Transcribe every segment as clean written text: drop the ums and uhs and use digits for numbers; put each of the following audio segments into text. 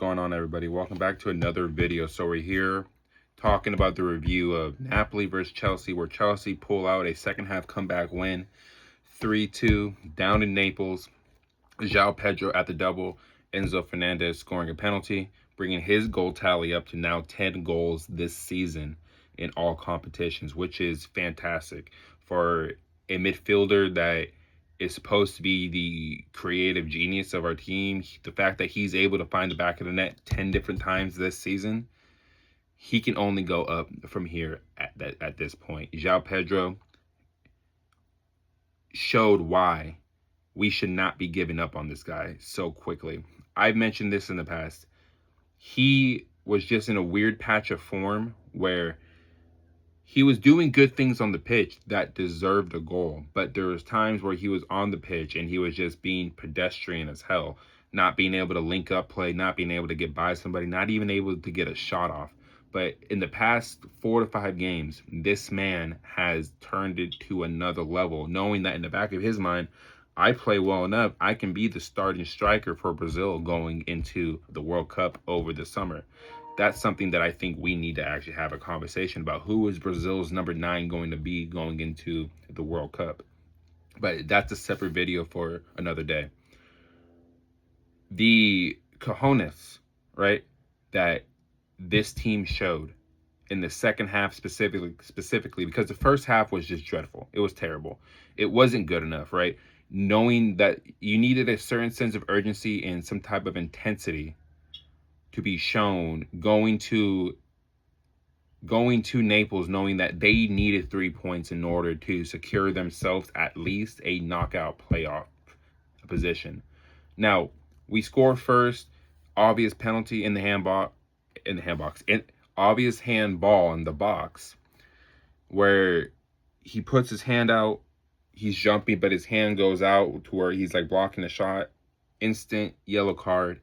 going on, everybody? Welcome back to another video. So we're here talking about the review of Napoli versus Chelsea, where Chelsea pull out a second half comeback win, 3-2 down in Naples. Joao Pedro at the double, Enzo Fernandez scoring a penalty, bringing his goal tally up to now 10 goals this season in all competitions, which is fantastic for a midfielder that is supposed to be the creative genius of our team. The fact that he's able to find the back of the net 10 different times this season, he can only go up from here at this point. Joao Pedro showed why we should not be giving up on this guy so quickly. I've mentioned this in the past. He was just in a weird patch of form where he was doing good things on the pitch that deserved a goal, but there was times where he was on the pitch and he was just being pedestrian as hell, not being able to link up play, not being able to get by somebody, not even able to get a shot off. But in the past 4 to 5 games, this man has turned it to another level, knowing that in the back of his mind, I play well enough, I can be the starting striker for Brazil going into the World Cup over the summer. That's something that I think we need to actually have a conversation about. Who is Brazil's number 9 going to be going into the World Cup? But that's a separate video for another day. The cojones, right, that this team showed in the second half specifically, because the first half was just dreadful. It was terrible. It wasn't good enough, right? Knowing that you needed a certain sense of urgency and some type of intensity to be shown going to Naples, knowing that they needed 3 points in order to secure themselves at least a knockout playoff position. Now, we score first, obvious penalty in the obvious handball in the box, where he puts his hand out, he's jumping, but his hand goes out to where he's like blocking the shot. Instant yellow card,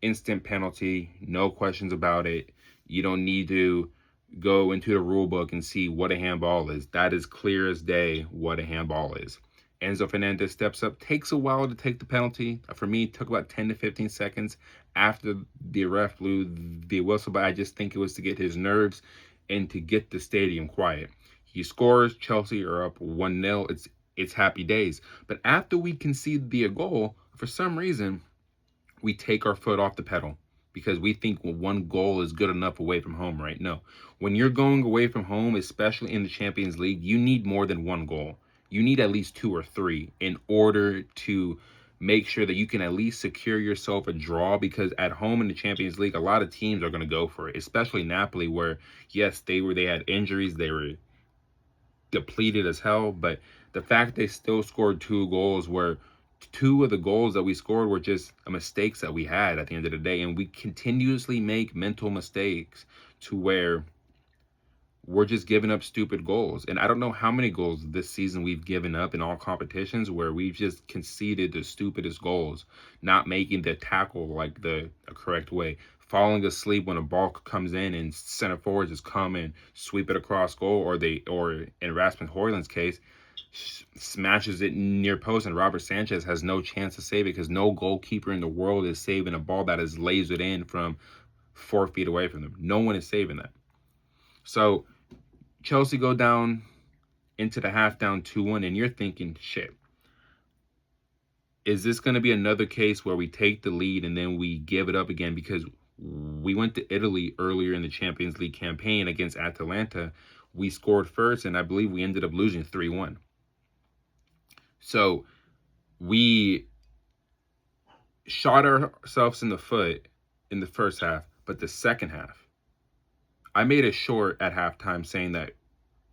instant penalty, no questions about it. You don't need to go into the rule book and see what a handball is. That is clear as day what a handball is. Enzo Fernandez steps up, takes a while to take the penalty. For me, it took about 10 to 15 seconds after the ref blew the whistle, but I just think it was to get his nerves and to get the stadium quiet. He scores, Chelsea are up 1-0. It's happy days. But after we concede the goal, for some reason, we take our foot off the pedal because we think one goal is good enough away from home, right? No. When you're going away from home, especially in the Champions League, you need more than one goal. You need at least 2 or 3 in order to make sure that you can at least secure yourself a draw, because at home in the Champions League, a lot of teams are going to go for it, especially Napoli, where, yes, they had injuries, they were depleted as hell, but the fact they still scored 2 goals where 2 of the goals that we scored were just mistakes that we had at the end of the day, and we continuously make mental mistakes to where we're just giving up stupid goals. And I don't know how many goals this season we've given up in all competitions where we've just conceded the stupidest goals, not making the tackle like the correct way, falling asleep when a ball comes in and center forwards just come and sweep it across goal, or in Rasmus Højlund's case, smashes it near post and Robert Sanchez has no chance to save it, because no goalkeeper in the world is saving a ball that is lasered in from 4 feet away from them. No one is saving that. So Chelsea go down into the half down 2-1, and you're thinking, shit, is this going to be another case where we take the lead and then we give it up again? Because we went to Italy earlier in the Champions League campaign against Atalanta. We scored first, and I believe we ended up losing 3-1. So we shot ourselves in the foot in the first half, but the second half, I made a short at halftime saying that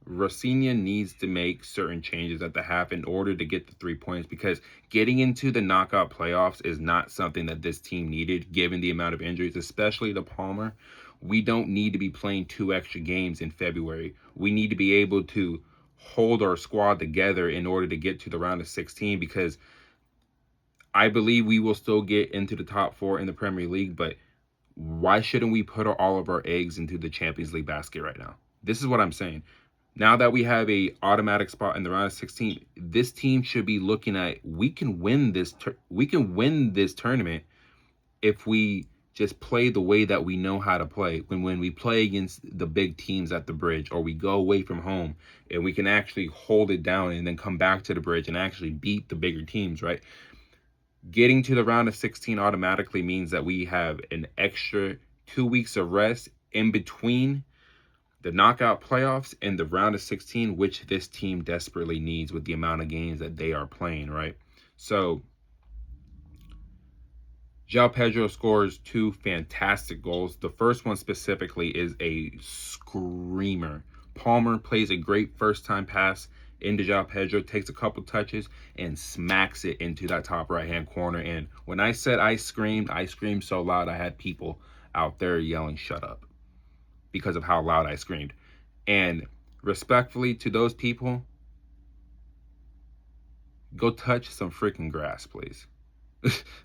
Rafinha needs to make certain changes at the half in order to get the 3 points, because getting into the knockout playoffs is not something that this team needed given the amount of injuries, especially to Palmer. We don't need to be playing 2 extra games in February. We need to be able to hold our squad together in order to get to the round of 16, because I believe we will still get into the top 4 in the Premier League, but why shouldn't we put all of our eggs into the Champions League basket right now? This is what I'm saying. Now that we have a automatic spot in the round of 16, this team should be looking at, we can win this tournament if we just play the way that we know how to play. When we play against the big teams at the bridge, or we go away from home and we can actually hold it down and then come back to the bridge and actually beat the bigger teams, right? Getting to the round of 16 automatically means that we have an extra 2 weeks of rest in between the knockout playoffs and the round of 16, which this team desperately needs with the amount of games that they are playing, right? So Joao Pedro scores 2 fantastic goals. The first one specifically is a screamer. Palmer plays a great first-time pass into Joao Pedro, takes a couple touches, and smacks it into that top right-hand corner. And when I said I screamed so loud I had people out there yelling, "Shut up," because of how loud I screamed. And respectfully to those people, go touch some freaking grass, please.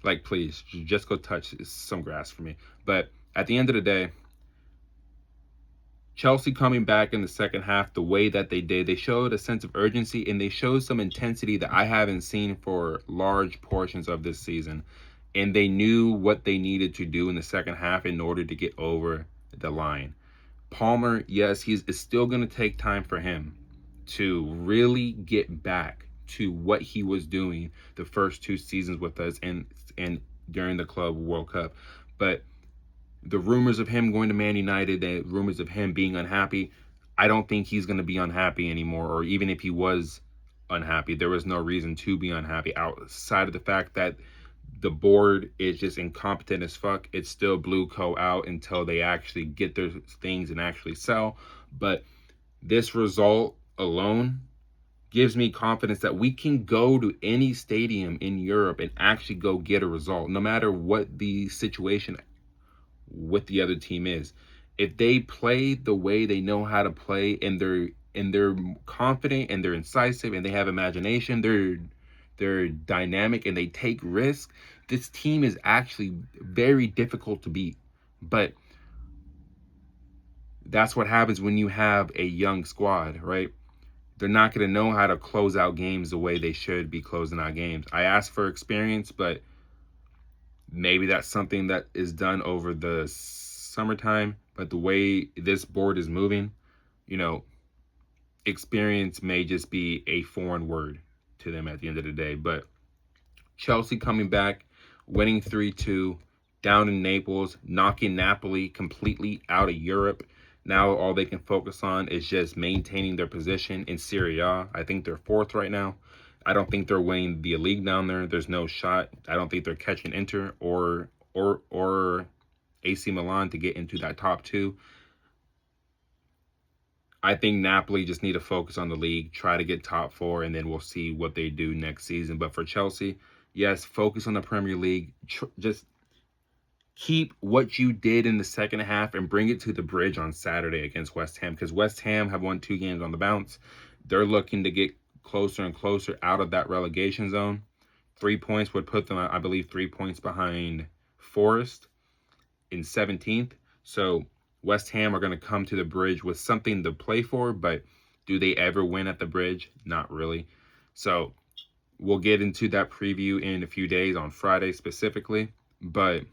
Like, please, just go touch some grass for me. But at the end of the day, Chelsea coming back in the second half the way that they did, they showed a sense of urgency and they showed some intensity that I haven't seen for large portions of this season. And they knew what they needed to do in the second half in order to get over the line. Palmer, yes, it's still going to take time for him to really get back to what he was doing the first 2 seasons with us and during the Club World Cup. But the rumors of him going to Man United, the rumors of him being unhappy, I don't think he's going to be unhappy anymore. Or even if he was unhappy, there was no reason to be unhappy outside of the fact that the board is just incompetent as fuck. It's still blue co out until they actually get their things and actually sell. But this result alone gives me confidence that we can go to any stadium in Europe and actually go get a result, no matter what the situation with the other team is. If they play the way they know how to play and they're confident and they're incisive and they have imagination, they're dynamic and they take risks, this team is actually very difficult to beat. But that's what happens when you have a young squad, right? They're not going to know how to close out games the way they should be closing out games. I asked for experience, but maybe that's something that is done over the summertime. But the way this board is moving, experience may just be a foreign word to them at the end of the day. But Chelsea coming back, winning 3-2, down in Naples, knocking Napoli completely out of Europe. Now all they can focus on is just maintaining their position in Serie A. I think they're 4th right now. I don't think they're winning the league down there. There's no shot. I don't think they're catching Inter or AC Milan to get into that top 2. I think Napoli just need to focus on the league, try to get top 4, and then we'll see what they do next season. But for Chelsea, yes, focus on the Premier League. Just keep what you did in the second half and bring it to the bridge on Saturday against West Ham, because West Ham have won 2 games on the bounce. They're looking to get closer and closer out of that relegation zone. 3 points would put them, I believe, 3 points behind Forest in 17th. So West Ham are going to come to the bridge with something to play for, but do they ever win at the bridge? Not really. So we'll get into that preview in a few days on Friday specifically. But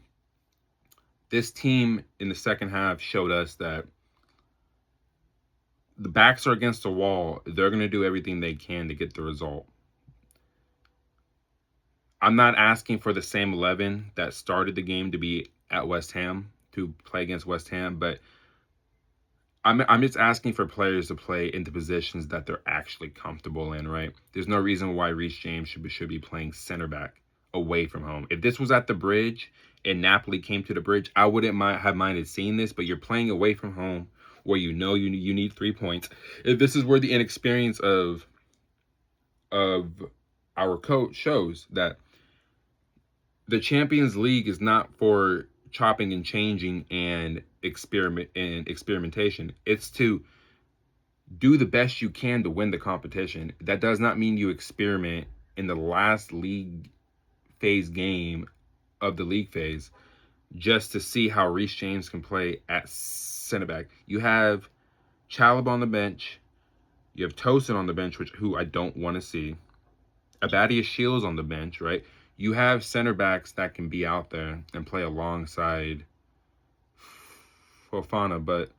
this team in the second half showed us that the backs are against the wall. They're going to do everything they can to get the result. I'm not asking for the same 11 that started the game to be at West Ham, to play against West Ham, but I'm just asking for players to play into positions that they're actually comfortable in, right? There's no reason why Reece James should be playing center back away from home. If this was at the bridge and Napoli came to the bridge, I wouldn't have minded seeing this, but you're playing away from home where you need 3 points. If this is where the inexperience of our coach shows that the Champions League is not for chopping and changing and experimentation. It's to do the best you can to win the competition. That does not mean you experiment in the last league phase game of the league phase just to see how Reece James can play at center back. You have Chalobah on the bench. You have Tosin on the bench, who I don't want to see. Abadia Shields on the bench, right? You have center backs that can be out there and play alongside Fofana, but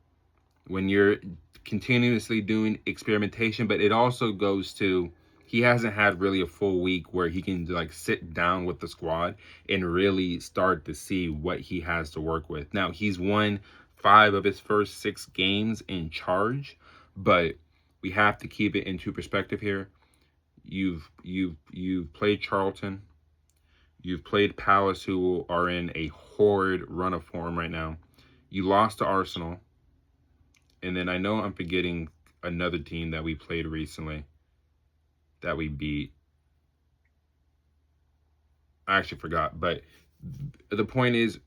when you're continuously doing experimentation, but it also goes to he hasn't had really a full week where he can like sit down with the squad and really start to see what he has to work with. Now he's won 5 of his first 6 games in charge, but we have to keep it into perspective here. You've played Charlton, you've played Palace, who are in a horrid run of form right now. You lost to Arsenal. And then I know I'm forgetting another team that we played recently that we beat. I actually forgot. But the point is,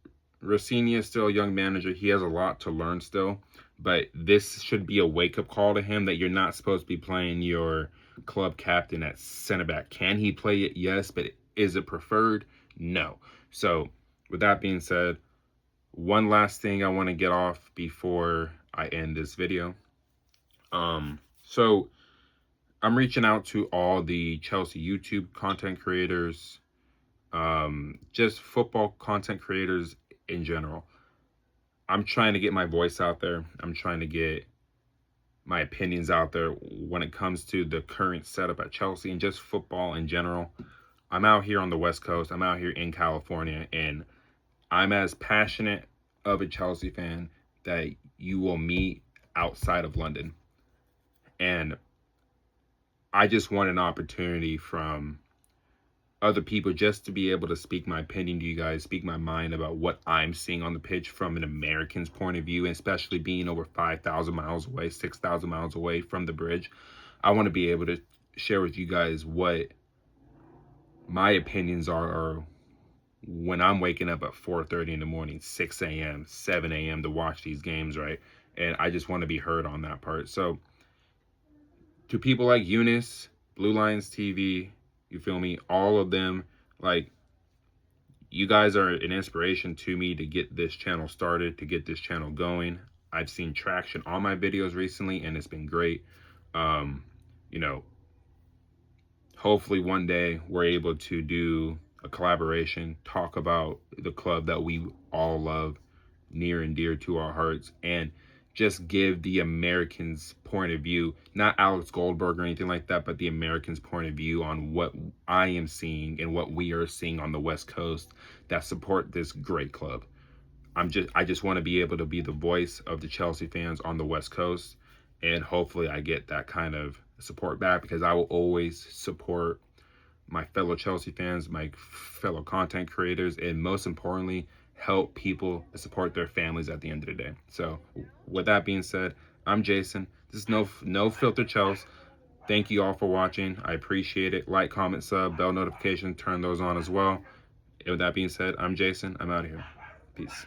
Rossini is still a young manager. He has a lot to learn still. But this should be a wake-up call to him that you're not supposed to be playing your club captain at center back. Can he play it? Yes. But is it preferred? No. So with that being said, one last thing I want to get off before I end this video. So I'm reaching out to all the Chelsea YouTube content creators, just football content creators in general. I'm trying to get my voice out there. I'm trying to get my opinions out there when it comes to the current setup at Chelsea and just football in general. I'm out here on the West Coast. I'm out here in California, and I'm as passionate of a Chelsea fan that you will meet outside of London. And I just want an opportunity from other people just to be able to speak my opinion to you guys, speak my mind about what I'm seeing on the pitch from an American's point of view, and especially being over 5,000 miles away, 6,000 miles away from the bridge. I want to be able to share with you guys what my opinions are when I'm waking up at 4:30 in the morning, 6 a.m., 7 a.m. to watch these games, right? And I just want to be heard on that part. So to people like Eunice, Blue Lions TV, you feel me? All of them, like, you guys are an inspiration to me to get this channel started, to get this channel going. I've seen traction on my videos recently, and it's been great. You know, hopefully one day we're able to do a collaboration, talk about the club that we all love, near and dear to our hearts, and just give the Americans' point of view, not Alex Goldberg or anything like that, but the Americans' point of view on what I am seeing and what we are seeing on the West Coast that support this great club. I just want to be able to be the voice of the Chelsea fans on the West Coast, and hopefully I get that kind of support back, because I will always support my fellow Chelsea fans, my fellow content creators, and most importantly, help people support their families at the end of the day. So with that being said, I'm Jason. This is no filter Chelsea. Thank you all for watching. I appreciate it. Like, comment, sub, bell notification, turn those on as well. And with that being said, I'm Jason. I'm out of here. Peace.